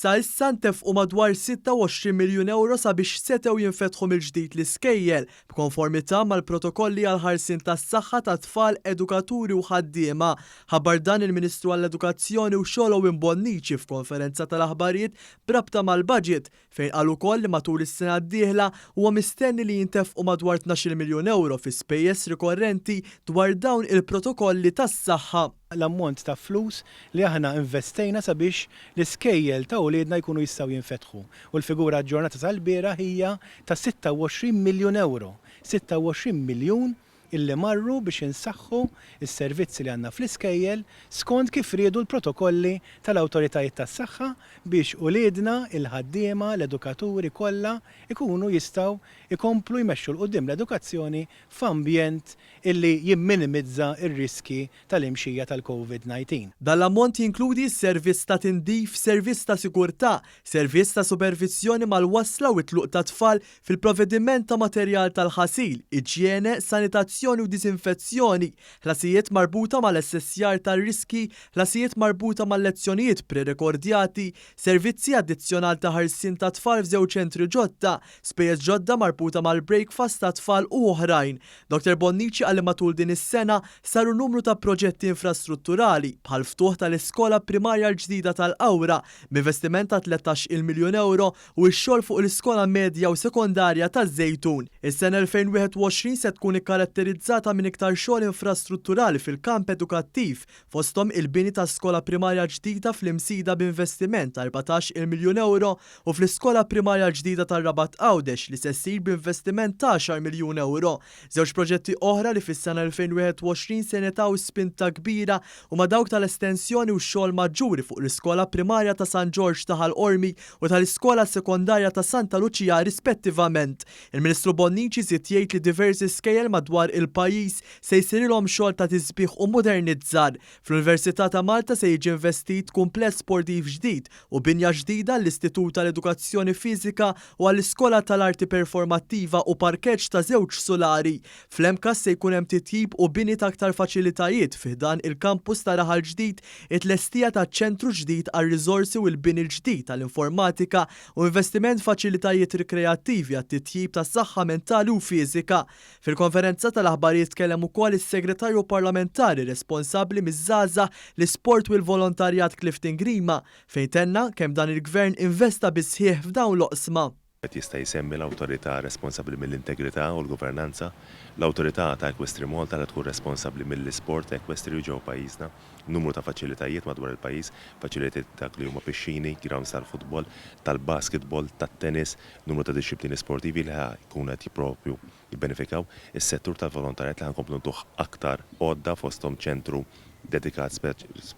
Sa issa ntefqu madwar 26 miljun euro sabiex setgħu jinfetħu mill-ġdid l-iskejjel b'konformità mal-protokolli għal ħarsien tas-saħħa tat-tfal, edukaturi u ħaddiema. Ħabbar dan il-Ministru għall-Edukazzjoni u xogħol Owen Bonnici f'konferenza tal-aħbarijiet brabta mal-budget fejn qal ukoll li matul is-sena d-dieħla huwa mistenni li jintefqu madwar 12 miljun euro fi spejjeż rikorrenti dwar dawn il-protokolli tas-saħħa. L-ammont ta' flus li aħna investejna sabiex l-iskejjel ta' uliedna jkunu jistgħu jinfetħu. U l-figura ġurnata tal-biera hija ta' 26 miljun euro. 26 miljun illi marru biex insaħħu is-servizzi li għandna fl-iskejjel skont kif riedu l-protokolli tal-awtoritajiet tas-saħħa biex uliedna, il-ħaddiema, l-edukaturi kollha ikunu jistgħu ikomplu jmexxu l qudiem l-edukazzjoni f'ambjent illi jimminimizza ir-riski tal-imxija tal-COVID-19. Dan l-ammont jinkludi s-servizz ta' tindif, servizz ta' sigurtà, servizz ta' supervizjoni mal-wasla u t-tluq ta' tfal fil-provvediment ta' materjal tal-ħasil, iġjene, sanitazzjoni u disinfezzjoni, ħlasijiet marbuta mal-assessjar tar-riski, ħlasijiet marbuta mal-lezzjonijiet prerekordjati, servizzi addizzjonali ta' ħarsien ta' tfal f'żewġ ċentri ġodda, spejjeż ġodda marbuta mal-breakfast ta' tfal u oħrajn. Dr. Bonnici li matul din is-sena saru numru ta' proġetti infrastrutturali bħal ftuħ tal-iskola primarja l-ġdida tal-Awra b'investiment ta' 13 miljun euro u x-xogħol fuq l-iskola medja u sekondarja taż-Żejtun. Is-sena 2021 se tkun ikkaratterizzata minn iktar xogħol infrastrutturali fil-kamp edukattiv fosthom il-bini ta' skola primarja ġdida fl-Imsida b'investiment ta' 14 miljun euro u fl-iskola primarja ġdida tar-Rabat Għawdex li se ssir b'investiment ta' 10 miljun euro. Żewġ proġetti oħra li fis-sena 2021 se netaw spinta kbira u ma dawk tal-estensjoni u xogħol maġġuri fuq l-iskola primarja ta' San Ġorġ ta' Ħalqormi u tal-iskola sekondarja ta' Santa Luċija rispettivament. Il-Ministru Bonnici żied jgħid li diversi skejjel madwar il-pajjiż se jsirilhom xogħol ta' tisbieħ u modernizzar. Fl-Università ta' Malta se jiġi investit kumpless sportiv ġdid u binja ġdida l-Istitut tal-Edukazzjoni Fiżika u għall-Iskola tal-Arti Performattiva u parkeġġ ta' żewġ solari. Fl-Emkas se jkun hemm titjib u bini ta' aktar faċilitajiet fih dan il-kampus ta' Raħal ġdid, it-tlestija ta' ċentru ġdid għar-riżorsi u l-bini l-ġdid tal-informatika u investiment faċilitajiet rikreattivi għat-titjib ta' saħħa mentali u fiżika. Fil-konferenza tal-aħbarijiet tkellem ukoll is-Segretarju Parlamentari responsabbli miż-żgħażagħ, l-isport u l-volontarjat Clifton Grima fejn tenna kemm dan il-Gvern investa bisħieħ f'dawn l-oqsma. Jista' jsemmi l-awtorità responsabbli mill-integrità u l-governanza, l-awtorità ta' Equestri Malta li tkun responsabbli mill-isport ekwestri ġew pajjiżna, numru ta' faċilitajiet madwar il-pajjiż, faċilitajiet dak li huma pixxini, grounds tal-futbol, tal-basketball, tat-tennis, numru ta' disċiplini sportivi li jkunu qed jippropju jibbenefikaw, is-settur tal-volontarjat li ħankomplu ntuħ aktar għodda fosthom ċentru dedikat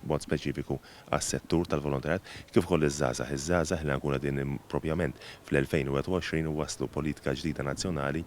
mod speċifiku għas-settur tal-volontarjat kif ukoll iż-żgħażagħ li nkunu qegħdin propjament fl-2021 waslu politika ġdida nazzjonali.